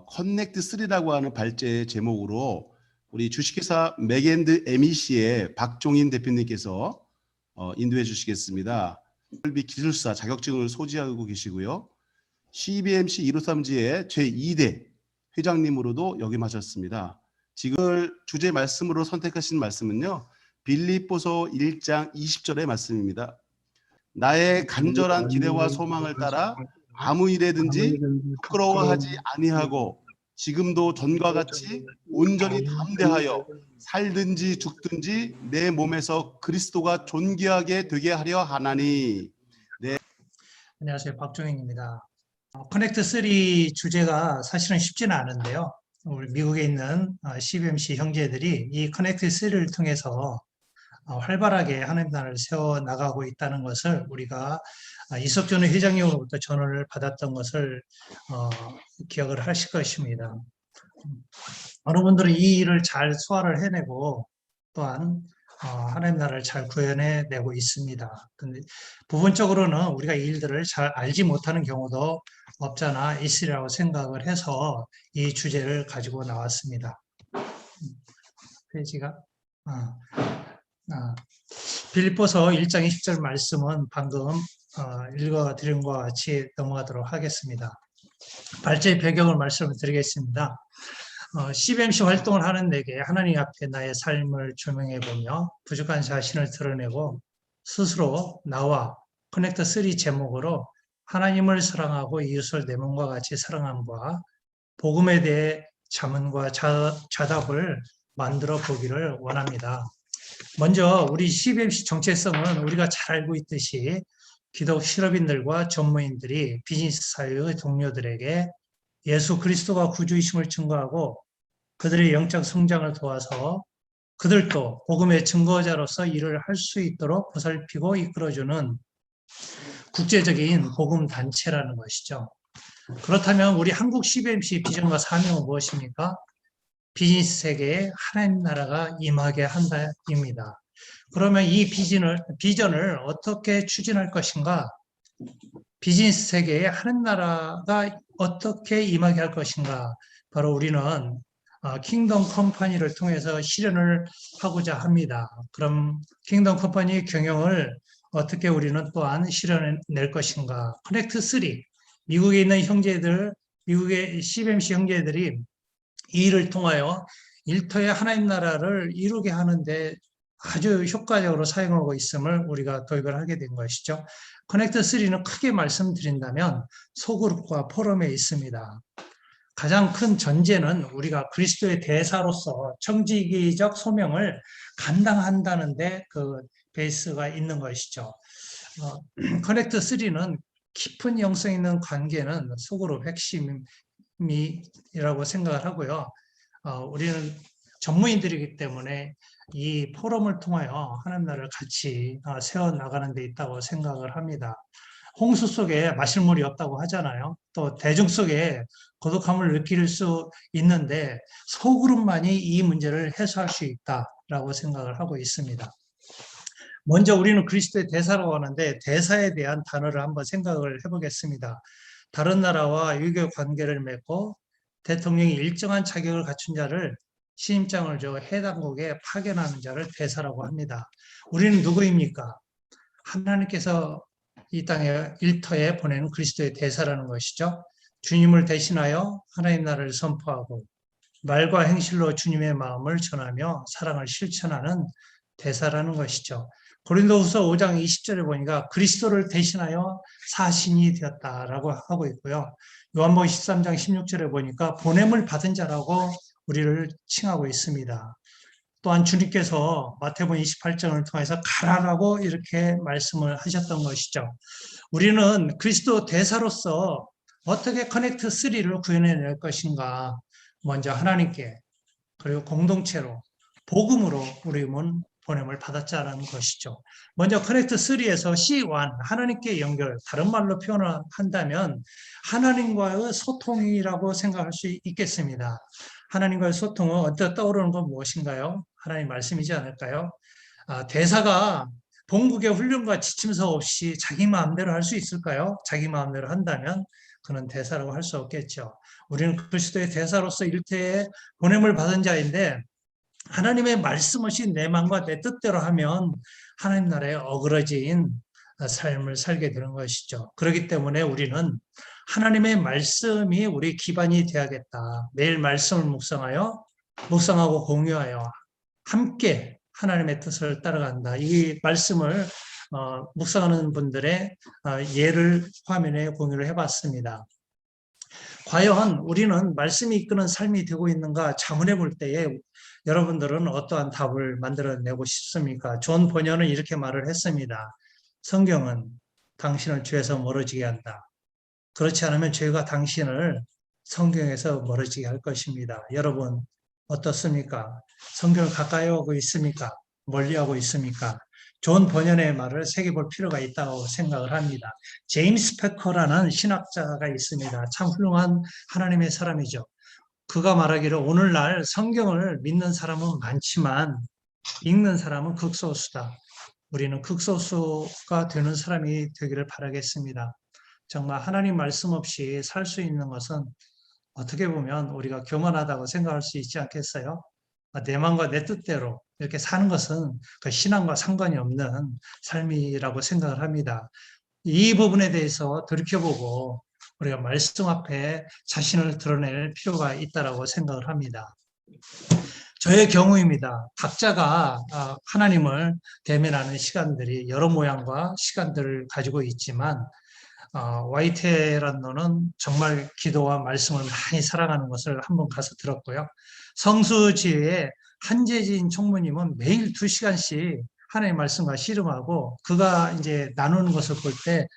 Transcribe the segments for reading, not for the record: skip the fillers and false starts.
커넥트 3라고 하는 발제의 제목으로 우리 주식회사 맥앤드 MEC의 박종인 대표님께서 인도해 주시겠습니다. 설비 기술사 자격증을 소지하고 계시고요. CBMC 153지의 제2대 회장님으로도 역임하셨습니다. 지금 주제 말씀으로 선택하신 말씀은요. 빌립보서 1장 20절의 말씀입니다. 나의 간절한 기대와 소망을 따라 아무 일에든지 부끄러워하지 아니하고 지금도 전과 같이 온전히 담대하여 살든지 죽든지 내 몸에서 그리스도가 존귀하게 되게 하려 하나니. 네. 안녕하세요. 박종인입니다. 커넥트 3 주제가 사실은 쉽지는 않은데요. 우리 미국에 있는 CBMC 형제들이 이 커넥트 3를 통해서 활발하게 하나님 나라를 세워나가고 있다는 것을 우리가 이석준 회장님으로부터 전언을 받았던 것을 기억을 하실 것입니다. 어느 분들은 이 일을 잘 소화를 해내고 또한 하나님 나라를 잘 구현해내고 있습니다. 근데 부분적으로는 우리가 이 일들을 잘 알지 못하는 경우도 없잖아 있으리라고 생각을 해서 이 주제를 가지고 나왔습니다. 페이지가 빌립보서 1장 20절 말씀은 방금 읽어드린 것과 같이 넘어가도록 하겠습니다. 발제의 배경을 말씀을 드리겠습니다. CBMC 활동을 하는 내게 하나님 앞에 나의 삶을 조명해보며 부족한 자신을 드러내고 스스로 나와 커넥트 3 제목으로 하나님을 사랑하고 이웃을 내 몸과 같이 사랑함과 복음에 대해 자문과 자답을 만들어 보기를 원합니다. 먼저 우리 CBMC 정체성은 우리가 잘 알고 있듯이 기독 실업인들과 전무인들이 비즈니스 사회의 동료들에게 예수 그리스도가 구주이심을 증거하고 그들의 영적 성장을 도와서 그들도 복음의 증거자로서 일을 할 수 있도록 보살피고 이끌어주는 국제적인 복음 단체라는 것이죠. 그렇다면 우리 한국 CBMC 비전과 사명은 무엇입니까? 비즈니스 세계에 하나님 나라가 임하게 한다입니다. 그러면 이 비전을 어떻게 추진할 것인가? 비즈니스 세계에 하나님 나라가 어떻게 임하게 할 것인가? 바로 우리는 킹덤 컴퍼니를 통해서 실현을 하고자 합니다. 그럼 킹덤 컴퍼니 경영을 어떻게 우리는 또한 실현해낼 것인가? 커넥트 3, 미국에 있는 형제들, 미국의 CBMC 형제들이 이 일을 통하여 일터의 하나님 나라를 이루게 하는데 아주 효과적으로 사용하고 있음을 우리가 도입을 하게 된 것이죠. 커넥트 3는 크게 말씀드린다면 소그룹과 포럼에 있습니다. 가장 큰 전제는 우리가 그리스도의 대사로서 청지기적 소명을 감당한다는데 그 베이스가 있는 것이죠. 커넥트 3는 깊은 영성 있는 관계는 소그룹 핵심이라고 생각을 하고요. 우리는 전무인들이기 때문에 이 포럼을 통하여 하나님 나라를 같이 세워나가는 데 있다고 생각을 합니다. 홍수 속에 마실 물이 없다고 하잖아요. 또 대중 속에 고독함을 느낄 수 있는데 소그룹만이 이 문제를 해소할 수 있다라고 생각을 하고 있습니다. 먼저 우리는 그리스도의 대사라고 하는데 대사에 대한 단어를 한번 생각을 해보겠습니다. 다른 나라와 유교 관계를 맺고 대통령이 일정한 자격을 갖춘 자를 신임장을 줘 해당국에 파견하는 자를 대사라고 합니다. 우리는 누구입니까? 하나님께서 이 땅에 일터에 보내는 그리스도의 대사라는 것이죠. 주님을 대신하여 하나님 나라를 선포하고 말과 행실로 주님의 마음을 전하며 사랑을 실천하는 대사라는 것이죠. 고린도후서 5장 20절에 보니까 그리스도를 대신하여 사신이 되었다라고 하고 있고요. 요한복음 13장 16절에 보니까 보냄을 받은 자라고 우리를 칭하고 있습니다. 또한 주님께서 마태복음 28장을 통해서 가라라고 이렇게 말씀을 하셨던 것이죠. 우리는 그리스도 대사로서 어떻게 커넥트 3를 구현해낼 것인가? 먼저 하나님께 그리고 공동체로 복음으로 우리는 보냄을 받았자라는 것이죠. 먼저 커넥트 3에서 C1 하나님께 연결, 다른 말로 표현한다면 하나님과의 소통이라고 생각할 수 있겠습니다. 하나님과의 소통은 언뜻 떠오르는 건 무엇인가요? 하나님 말씀이지 않을까요? 대사가 본국의 훈련과 지침서 없이 자기 마음대로 할 수 있을까요? 자기 마음대로 한다면 그는 대사라고 할 수 없겠죠. 우리는 그리스도의 대사로서 일태에 보냄을 받은 자인데 하나님의 말씀 없이 내 마음과 내 뜻대로 하면 하나님 나라에 어그러진 삶을 살게 되는 것이죠. 그렇기 때문에 우리는 하나님의 말씀이 우리 기반이 되어야겠다. 매일 말씀을 묵상하고 공유하여 함께 하나님의 뜻을 따라간다. 이 말씀을 묵상하는 분들의 예를 화면에 공유를 해봤습니다. 과연 우리는 말씀이 이끄는 삶이 되고 있는가 자문해 볼 때에 여러분들은 어떠한 답을 만들어내고 싶습니까? 존 번연은 이렇게 말을 했습니다. 성경은 당신을 죄에서 멀어지게 한다. 그렇지 않으면 죄가 당신을 성경에서 멀어지게 할 것입니다. 여러분 어떻습니까? 성경을 가까이 하고 있습니까? 멀리 하고 있습니까? 존 번연의 말을 새겨볼 필요가 있다고 생각을 합니다. 제임스 패커라는 신학자가 있습니다. 참 훌륭한 하나님의 사람이죠. 그가 말하기를 오늘날 성경을 믿는 사람은 많지만 읽는 사람은 극소수다. 우리는 극소수가 되는 사람이 되기를 바라겠습니다. 정말 하나님 말씀 없이 살 수 있는 것은 어떻게 보면 우리가 교만하다고 생각할 수 있지 않겠어요? 내 마음과 내 뜻대로 이렇게 사는 것은 그 신앙과 상관이 없는 삶이라고 생각을 합니다. 이 부분에 대해서 돌이켜보고 우리가 말씀 앞에 자신을 드러낼 필요가 있다고 생각을 합니다. 저의 경우입니다. 각자가 하나님을 대면하는 시간들이 여러 모양과 시간들을 가지고 있지만 YT라는 너는 정말 기도와 말씀을 많이 사랑하는 것을 한번 가서 들었고요. 성수지의 한재진 총무님은 매일 2시간씩 하나님의 말씀과 씨름하고 그가 이제 나누는 것을 볼 때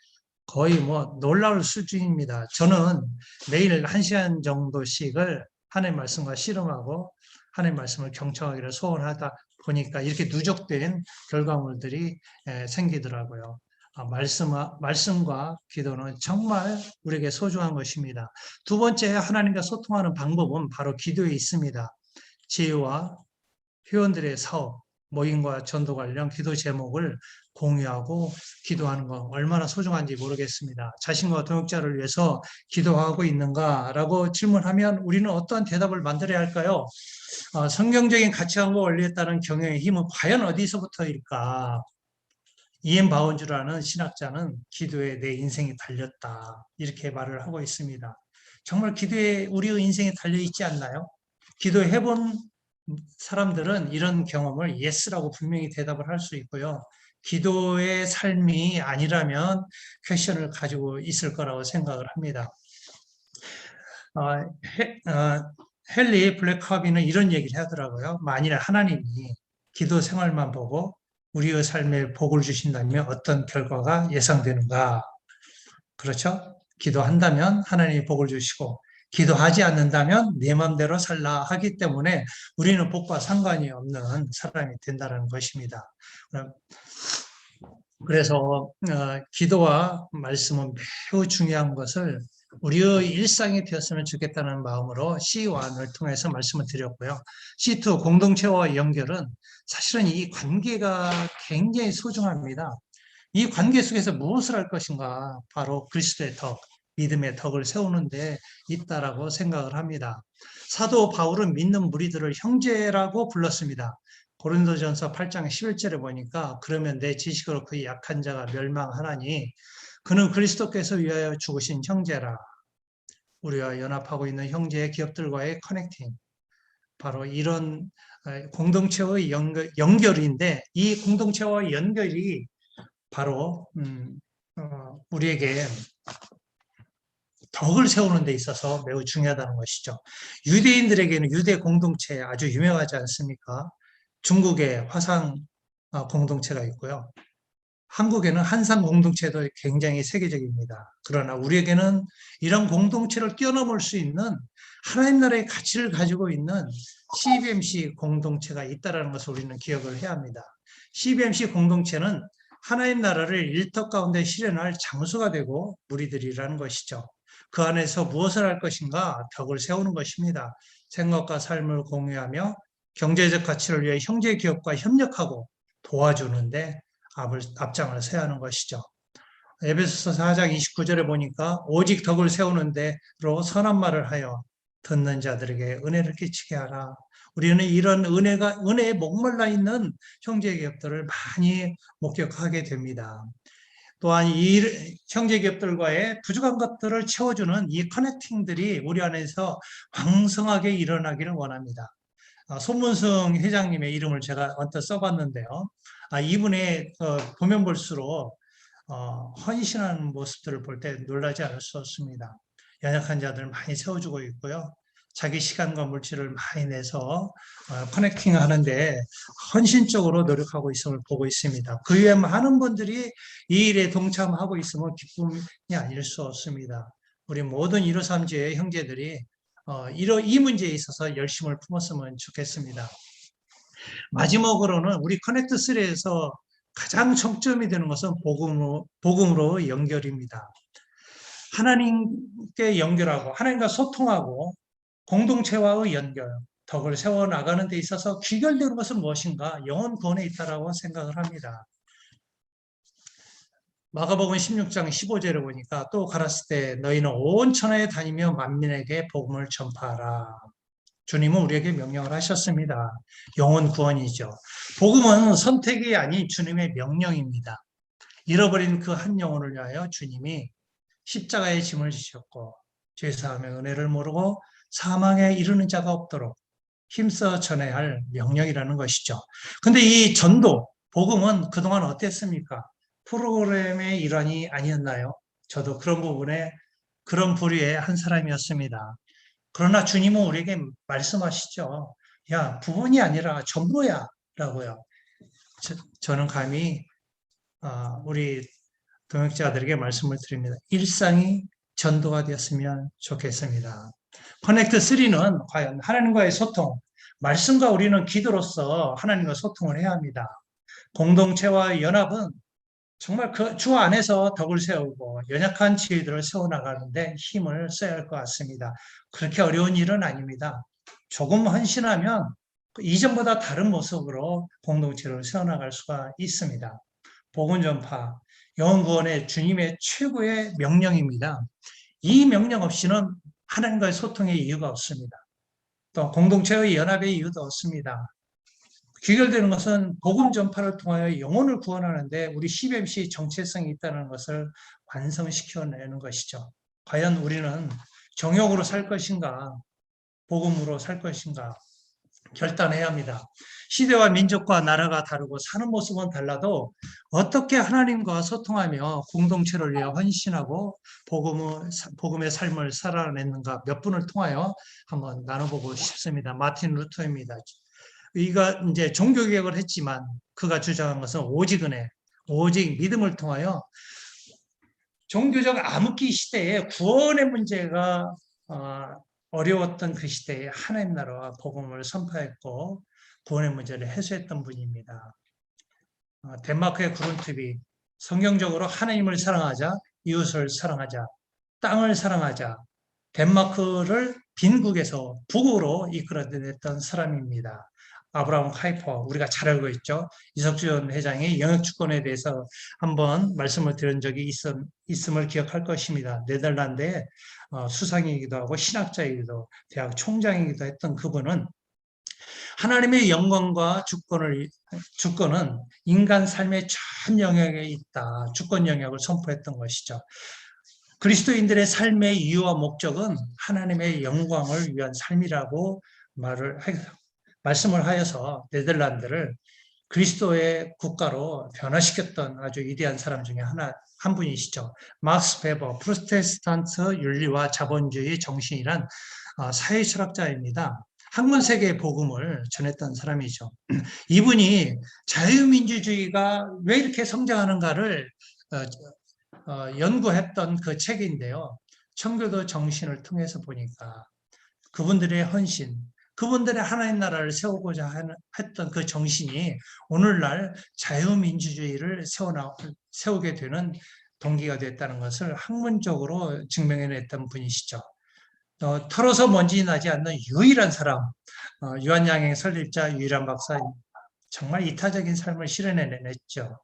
거의 뭐 놀라울 수준입니다. 저는 매일 1시간 정도씩을 하나님의 말씀과 씨름하고 하나님의 말씀을 경청하기를 소원하다 보니까 이렇게 누적된 결과물들이 생기더라고요. 말씀과 기도는 정말 우리에게 소중한 것입니다. 두 번째 하나님과 소통하는 방법은 바로 기도에 있습니다. 지혜와 회원들의 사업, 모임과 전도 관련 기도 제목을 공유하고 기도하는 것 얼마나 소중한지 모르겠습니다. 자신과 동역자를 위해서 기도하고 있는가라고 질문하면 우리는 어떠한 대답을 만들어야 할까요? 성경적인 가치관과 원리에 따른 경영의 힘은 과연 어디서부터일까? 이엔 바운즈라는 신학자는 기도에 내 인생이 달렸다 이렇게 말을 하고 있습니다. 정말 기도에 우리의 인생이 달려있지 않나요? 기도해본 사람들은 이런 경험을 예스라고 분명히 대답을 할 수 있고요. 기도의 삶이 아니라면 퀘션을 가지고 있을 거라고 생각을 합니다. 헨리 블랙하비는 이런 얘기를 하더라고요. 만일 하나님이 기도 생활만 보고 우리의 삶에 복을 주신다면 어떤 결과가 예상되는가? 그렇죠? 기도한다면 하나님이 복을 주시고 기도하지 않는다면 내 마음대로 살라 하기 때문에 우리는 복과 상관이 없는 사람이 된다는 것입니다. 그래서 기도와 말씀은 매우 중요한 것을 우리의 일상이 되었으면 좋겠다는 마음으로 C1을 통해서 말씀을 드렸고요. C2 공동체와 연결은 사실은 이 관계가 굉장히 소중합니다. 이 관계 속에서 무엇을 할 것인가? 바로 그리스도의 덕, 믿음의 덕을 세우는 데 있다라고 생각을 합니다. 사도 바울은 믿는 무리들을 형제라고 불렀습니다. 고린도전서 8장 11절에 보니까 그러면 내 지식으로 그 약한 자가 멸망하나니 그는 그리스도께서 위하여 죽으신 형제라. 우리와 연합하고 있는 형제의 기업들과의 커넥팅. 바로 이런 공동체의 연결인데 이 공동체와 연결이 바로 우리에게 덕을 세우는 데 있어서 매우 중요하다는 것이죠. 유대인들에게는 유대 공동체 아주 유명하지 않습니까? 중국에 화상 공동체가 있고요. 한국에는 한상 공동체도 굉장히 세계적입니다. 그러나 우리에게는 이런 공동체를 뛰어넘을 수 있는 하나님 나라의 가치를 가지고 있는 CBMC 공동체가 있다는 것을 우리는 기억을 해야 합니다. CBMC 공동체는 하나님 나라를 일터 가운데 실현할 장소가 되고 무리들이라는 것이죠. 그 안에서 무엇을 할 것인가? 덕을 세우는 것입니다. 생각과 삶을 공유하며 경제적 가치를 위해 형제 기업과 협력하고 도와주는데 앞장을 서야 하는 것이죠. 에베소서 4장 29절에 보니까 오직 덕을 세우는 대로 선한 말을 하여 듣는 자들에게 은혜를 끼치게 하라. 우리는 이런 은혜에 목말라 있는 형제기업들을 많이 목격하게 됩니다. 또한 이 형제기업들과의 부족한 것들을 채워주는 이 커넥팅들이 우리 안에서 왕성하게 일어나기를 원합니다. 손문승 회장님의 이름을 제가 언뜻 써봤는데요. 이분의 보면 볼수록 헌신하는 모습들을 볼 때 놀라지 않을 수 없습니다. 연약한 자들 많이 세워주고 있고요. 자기 시간과 물질을 많이 내서 커넥팅 하는데 헌신적으로 노력하고 있음을 보고 있습니다. 그 외에 많은 분들이 이 일에 동참하고 있으면 기쁨이 아닐 수 없습니다. 우리 모든 153주의 형제들이 이 문제에 있어서 열심을 품었으면 좋겠습니다. 마지막으로는 우리 커넥트 3에서 가장 정점이 되는 것은 복음으로 연결입니다. 하나님께 연결하고 하나님과 소통하고 공동체와의 연결, 덕을 세워나가는 데 있어서 귀결되는 것은 무엇인가? 영혼 구원에 있다라고 생각을 합니다. 마가복음 16장 15절에 보니까 또 가라스 때 너희는 온 천하에 다니며 만민에게 복음을 전파하라. 주님은 우리에게 명령을 하셨습니다. 영혼 구원이죠. 복음은 선택이 아닌 주님의 명령입니다. 잃어버린 그 한 영혼을 위하여 주님이 십자가의 짐을 지셨고 죄사함의 은혜를 모르고 사망에 이르는 자가 없도록 힘써 전해야 할 명령이라는 것이죠. 근데 이 전도, 복음은 그동안 어땠습니까? 프로그램의 일환이 아니었나요? 저도 그런 부분에 그런 부류의 한 사람이었습니다. 그러나 주님은 우리에게 말씀하시죠. 야, 부분이 아니라 전부야 라고요. 저는 감히 우리 동역자들에게 말씀을 드립니다. 일상이 전도가 되었으면 좋겠습니다. 커넥트 3는 과연 하나님과의 소통, 말씀과 우리는 기도로서 하나님과 소통을 해야 합니다. 공동체와의 연합은 정말 그 주 안에서 덕을 세우고 연약한 지혜들을 세워나가는데 힘을 써야 할 것 같습니다. 그렇게 어려운 일은 아닙니다. 조금 헌신하면 이전보다 다른 모습으로 공동체를 세워나갈 수가 있습니다. 복음 전파, 영혼 구원의 주님의 최고의 명령입니다. 이 명령 없이는 하나님과의 소통의 이유가 없습니다. 또 공동체의 연합의 이유도 없습니다. 귀결되는 것은 복음 전파를 통하여 영혼을 구원하는데 우리 CBMC 정체성이 있다는 것을 완성시켜내는 것이죠. 과연 우리는 정욕으로 살 것인가, 복음으로 살 것인가 결단해야 합니다. 시대와 민족과 나라가 다르고 사는 모습은 달라도 어떻게 하나님과 소통하며 공동체를 위해 헌신하고 복음의 삶을 살아냈는가 몇 분을 통하여 한번 나눠보고 싶습니다. 마틴 루터입니다. 이가 이제 종교개혁을 했지만 그가 주장한 것은 오직 은혜, 오직 믿음을 통하여 종교적 암흑기 시대에 구원의 문제가 어려웠던 그 시대에 하나님 나라와 복음을 선포했고 구원의 문제를 해소했던 분입니다. 덴마크의 그룬트비, 성경적으로 하나님을 사랑하자, 이웃을 사랑하자, 땅을 사랑하자, 덴마크를 빈국에서 북으로 이끌어냈던 사람입니다. 아브라함 카이퍼, 우리가 잘 알고 있죠. 이석준 회장이 영역주권에 대해서 한번 말씀을 드린 적이 있음을 기억할 것입니다. 네덜란드의 수상이기도 하고 신학자이기도 대학 총장이기도 했던 그분은 하나님의 영광과 주권은 인간 삶의 전 영역에 있다. 주권 영역을 선포했던 것이죠. 그리스도인들의 삶의 이유와 목적은 하나님의 영광을 위한 삶이라고 말씀을 하여서 네덜란드를 그리스도의 국가로 변화시켰던 아주 위대한 사람 중에 한 분이시죠. 막스 베버, 프로테스탄트 윤리와 자본주의 정신이란 사회철학자입니다. 학문 세계의 복음을 전했던 사람이죠. 이분이 자유민주주의가 왜 이렇게 성장하는가를 연구했던 그 책인데요. 청교도 정신을 통해서 보니까 그분들의 헌신, 그분들의 하나님 나라를 세우고자 했던 그 정신이 오늘날 자유민주주의를 세우게 되는 동기가 됐다는 것을 학문적으로 증명해냈던 분이시죠. 털어서 먼지 나지 않는 유일한 사람, 유한양행 설립자 유일한 박사님, 정말 이타적인 삶을 실현해냈죠.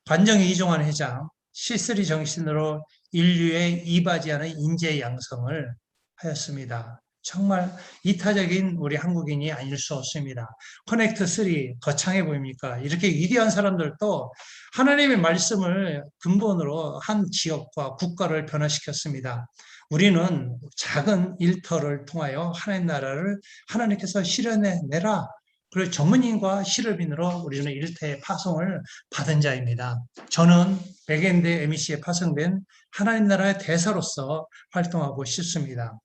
관정의 이종환 회장, C3 정신으로 인류의 이바지하는 인재 양성을 하였습니다. 정말 이타적인 우리 한국인이 아닐 수 없습니다. 커넥트 3 거창해 보입니까? 이렇게 위대한 사람들도 하나님의 말씀을 근본으로 한 지역과 국가를 변화시켰습니다. 우리는 작은 일터를 통하여 하나님 나라를 하나님께서 실현해내라. 그리고 전문인과 실업인으로 우리는 일터의 파송을 받은 자입니다. 저는 백엔드 MEC에 파송된 하나님 나라의 대사로서 활동하고 싶습니다.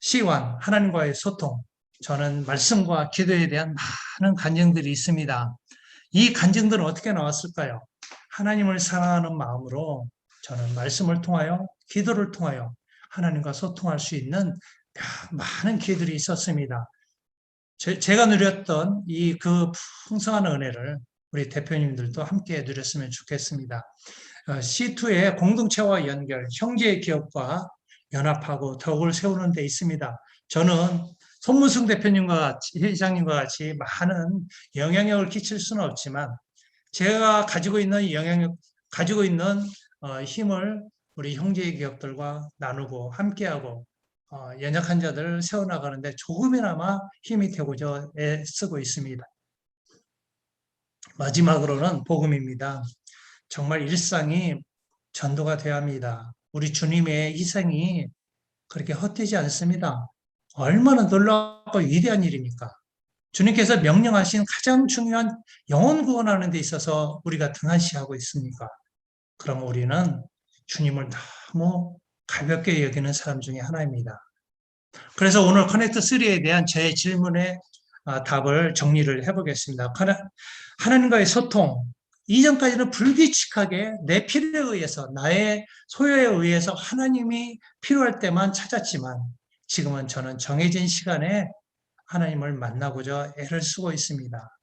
C1, 하나님과의 소통. 저는 말씀과 기도에 대한 많은 간증들이 있습니다. 이 간증들은 어떻게 나왔을까요? 하나님을 사랑하는 마음으로 저는 말씀을 통하여, 기도를 통하여 하나님과 소통할 수 있는 많은 기회들이 있었습니다. 제가 누렸던 그 풍성한 은혜를 우리 대표님들도 함께 누렸으면 좋겠습니다. C2의 공동체와 연결, 형제의 기업과 연합하고 덕을 세우는 데 있습니다. 저는 손문승 대표님과 같이, 회장님과 같이 많은 영향력을 끼칠 수는 없지만 제가 가지고 있는 힘을 우리 형제의 기업들과 나누고 함께하고 연약한 자들을 세워나가는데 조금이나마 힘이 되고자 애쓰고 있습니다. 마지막으로는 복음입니다. 정말 일상이 전도가 되어야 합니다. 우리 주님의 희생이 그렇게 헛되지 않습니다. 얼마나 놀랍고 위대한 일입니까? 주님께서 명령하신 가장 중요한 영혼 구원하는 데 있어서 우리가 등한시하고 있습니까? 그럼 우리는 주님을 너무 가볍게 여기는 사람 중에 하나입니다. 그래서 오늘 커넥트 3에 대한 제 질문의 답을 정리를 해보겠습니다. 하나님과의 소통. 이전까지는 불규칙하게 내 필요에 의해서, 나의 소요에 의해서 하나님이 필요할 때만 찾았지만 지금은 저는 정해진 시간에 하나님을 만나고자 애를 쓰고 있습니다.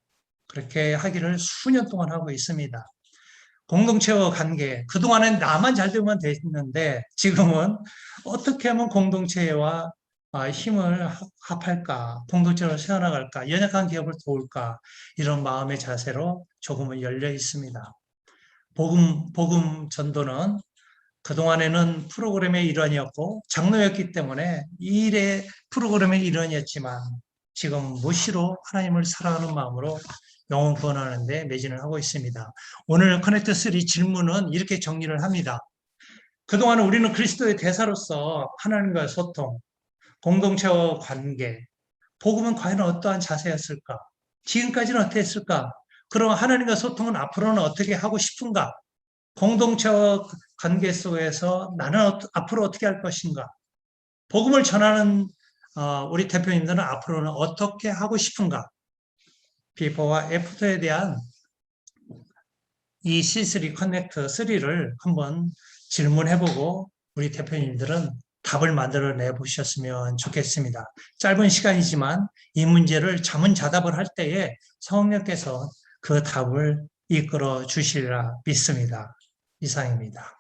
그렇게 하기를 수년 동안 하고 있습니다. 공동체와 관계, 그동안엔 나만 잘 되면 됐는데 지금은 어떻게 하면 공동체와 힘을 합할까, 공동체로 세워나갈까, 연약한 기업을 도울까, 이런 마음의 자세로 조금은 열려 있습니다. 복음 전도는 그동안에는 프로그램의 일환이었고 장로였기 때문에 이 일의 프로그램의 일환이었지만 지금 무시로 하나님을 사랑하는 마음으로 영혼 구원하는 데 매진을 하고 있습니다. 오늘 커넥트 3 질문은 이렇게 정리를 합니다. 그동안 우리는 그리스도의 대사로서 하나님과의 소통, 공동체와 관계, 복음은 과연 어떠한 자세였을까? 지금까지는 어땠을까? 그럼 하나님과 소통은 앞으로는 어떻게 하고 싶은가? 공동체와 관계 속에서 나는 앞으로 어떻게 할 것인가? 복음을 전하는 우리 대표님들은 앞으로는 어떻게 하고 싶은가? 비포와 애프터에 대한 이 C3 커넥트 3를 한번 질문해보고 우리 대표님들은 답을 만들어내 보셨으면 좋겠습니다. 짧은 시간이지만 이 문제를 자문자답을 할 때에 성령께서 그 답을 이끌어 주시리라 믿습니다. 이상입니다.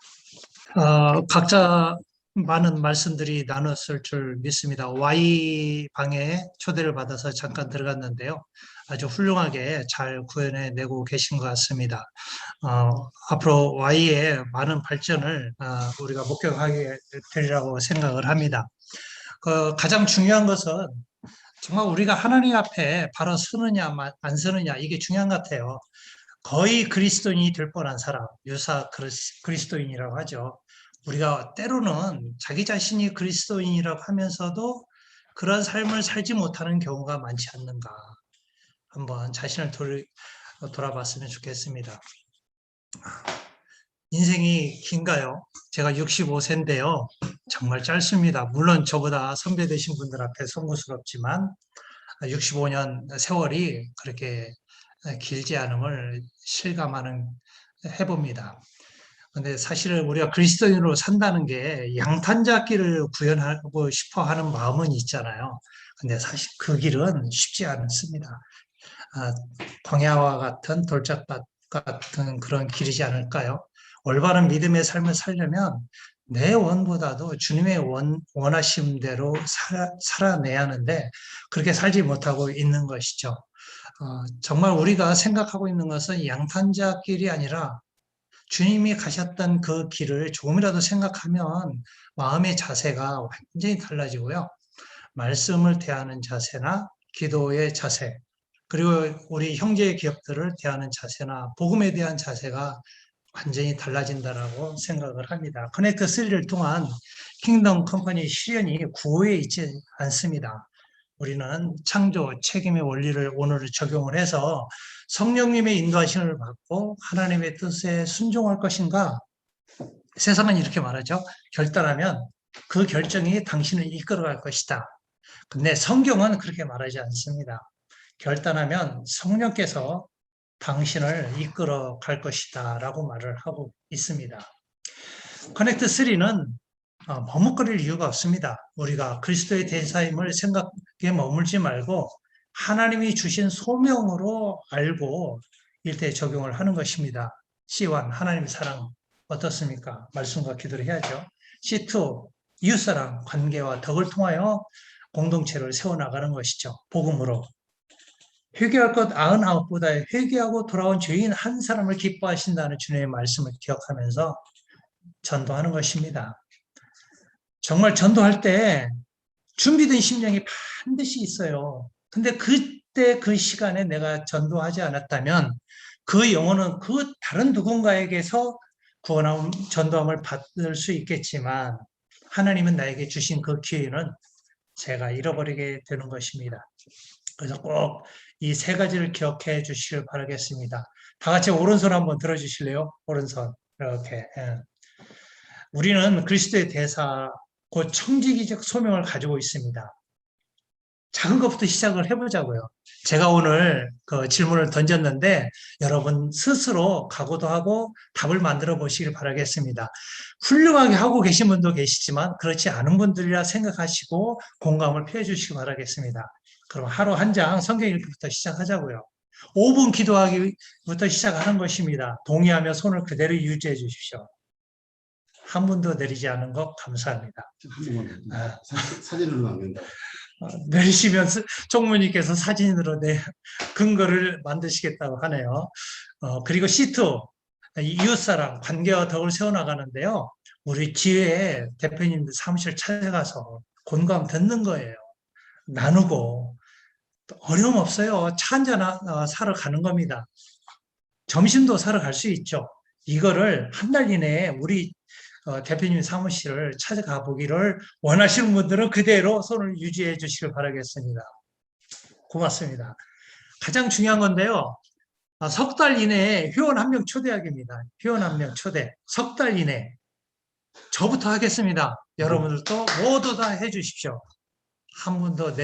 각자 많은 말씀들이 나눴을 줄 믿습니다. Y방에 초대를 받아서 잠깐 들어갔는데요. 아주 훌륭하게 잘 구현해내고 계신 것 같습니다. 앞으로 Y의 많은 발전을 우리가 목격하게 되리라고 생각을 합니다. 가장 중요한 것은 정말 우리가 하나님 앞에 바로 서느냐 안 서느냐 이게 중요한 것 같아요. 거의 그리스도인이 될 뻔한 사람, 유사 그리스도인이라고 하죠. 우리가 때로는 자기 자신이 그리스도인이라고 하면서도 그런 삶을 살지 못하는 경우가 많지 않는가. 한번 자신을 돌아봤으면 좋겠습니다. 인생이 긴가요? 제가 65세인데요. 정말 짧습니다. 물론 저보다 선배 되신 분들 앞에 송구스럽지만 65년 세월이 그렇게 길지 않음을 실감하는 해봅니다. 근데 사실은 우리가 그리스도인으로 산다는 게 양탄자길을 구현하고 싶어 하는 마음은 있잖아요. 근데 사실 그 길은 쉽지 않습니다. 광야와 같은 돌짝밭 같은 그런 길이지 않을까요? 올바른 믿음의 삶을 살려면 내 원보다도 주님의 원하심대로 살아내야 하는데 그렇게 살지 못하고 있는 것이죠. 정말 우리가 생각하고 있는 것은 양탄자길이 아니라 주님이 가셨던 그 길을 조금이라도 생각하면 마음의 자세가 완전히 달라지고요. 말씀을 대하는 자세나 기도의 자세, 그리고 우리 형제 기업들을 대하는 자세나 복음에 대한 자세가 완전히 달라진다라고 생각을 합니다. 커넥트 3를 통한 킹덤 컴퍼니 실현이 구호에 있지 않습니다. 우리는 창조 책임의 원리를 오늘 적용을 해서 성령님의 인도하심을 받고 하나님의 뜻에 순종할 것인가? 세상은 이렇게 말하죠. 결단하면 그 결정이 당신을 이끌어갈 것이다. 근데 성경은 그렇게 말하지 않습니다. 결단하면 성령께서 당신을 이끌어 갈 것이다 라고 말을 하고 있습니다. 커넥트 3는 머뭇거릴 이유가 없습니다. 우리가 그리스도의 대사임을 생각에 머물지 말고 하나님이 주신 소명으로 알고 일대 적용을 하는 것입니다. C1, 하나님의 사랑 어떻습니까? 말씀과 기도를 해야죠. C2, 이웃사랑, 관계와 덕을 통하여 공동체를 세워나가는 것이죠. 복음으로. 회개할 것 99보다 회개하고 돌아온 죄인 한 사람을 기뻐하신다는 주님의 말씀을 기억하면서 전도하는 것입니다. 정말 전도할 때 준비된 심령이 반드시 있어요. 근데 그때 그 시간에 내가 전도하지 않았다면 그 영혼은 그 다른 누군가에게서 구원함, 전도함을 받을 수 있겠지만 하나님은 나에게 주신 그 기회는 제가 잃어버리게 되는 것입니다. 그래서 꼭 이 세 가지를 기억해 주시길 바라겠습니다. 다 같이 오른손 한번 들어주실래요? 오른손. 이렇게. 우리는 그리스도의 대사, 곧 청지기적 소명을 가지고 있습니다. 작은 것부터 시작을 해보자고요. 제가 오늘 그 질문을 던졌는데 여러분 스스로 각오도 하고 답을 만들어 보시길 바라겠습니다. 훌륭하게 하고 계신 분도 계시지만 그렇지 않은 분들이라 생각하시고 공감을 표해 주시기 바라겠습니다. 그럼 하루 한 장 성경 읽기부터 시작하자고요. 5분 기도하기부터 시작하는 것입니다. 동의하며 손을 그대로 유지해 주십시오. 한 분도 내리지 않은 것 감사합니다. 한 번만 사진으로 남긴다. 내리시면 총무님께서 사진으로 근거를 만드시겠다고 하네요. 그리고 C2, 이웃사랑, 관계와 덕을 세워나가는데요. 우리 기회에 대표님들 사무실 찾아가서 공감 듣는 거예요. 나누고 어려움 없어요. 차 한잔 사러 가는 겁니다. 점심도 사러 갈 수 있죠. 이거를 한 달 이내에 우리 대표님 사무실을 찾아가 보기를 원하시는 분들은 그대로 손을 유지해 주시길 바라겠습니다. 고맙습니다. 가장 중요한 건데요. 석 달 이내에 회원 한 명 초대하기입니다. 회원 한 명 초대. 석 달 이내. 저부터 하겠습니다. 여러분들도 모두 다 해주십시오. 한 분도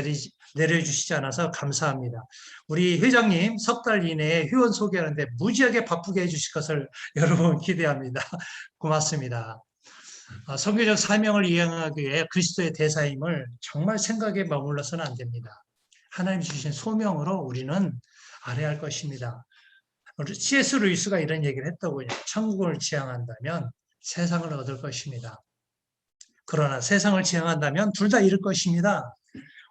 내려주시지 않아서 감사합니다. 우리 회장님 석 달 이내에 회원 소개하는데 무지하게 바쁘게 해주실 것을 여러분 기대합니다. 고맙습니다. 선교적 사명을 이행하기 위해 그리스도의 대사임을 정말 생각에 머물러서는 안 됩니다. 하나님 주신 소명으로 우리는 알아야 할 것입니다. C.S. 루이스가 이런 얘기를 했더군요. 천국을 지향한다면 세상을 얻을 것입니다. 그러나 세상을 지향한다면 둘 다 잃을 것입니다.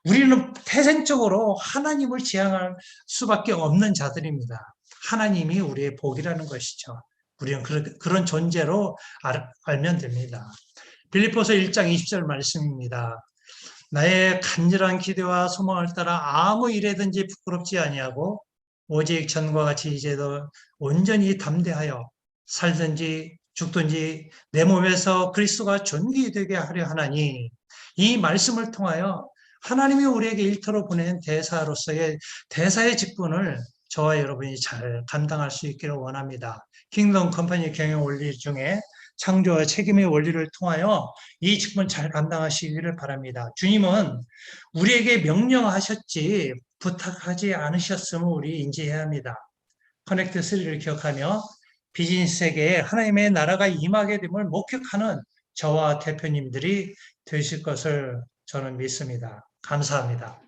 우리는 태생적으로 하나님을 지향할 수밖에 없는 자들입니다. 하나님이 우리의 복이라는 것이죠. 우리는 그런 존재로 알면 됩니다. 빌립보서 1장 20절 말씀입니다. 나의 간절한 기대와 소망을 따라 아무 일에든지 부끄럽지 아니하고 오직 전과 같이 이제도 온전히 담대하여 살든지 죽든지 내 몸에서 그리스도가 존귀되게 하려 하나니, 이 말씀을 통하여 하나님이 우리에게 일터로 보낸 대사의 직분을 저와 여러분이 잘 감당할 수 있기를 원합니다. 킹덤 컴퍼니 경영 원리 중에 창조와 책임의 원리를 통하여 이 직분 잘 감당하시기를 바랍니다. 주님은 우리에게 명령하셨지 부탁하지 않으셨음을 우리 인지해야 합니다. 커넥트 3를 기억하며 비즈니스 세계에 하나님의 나라가 임하게 됨을 목격하는 저와 대표님들이 되실 것을 저는 믿습니다. 감사합니다.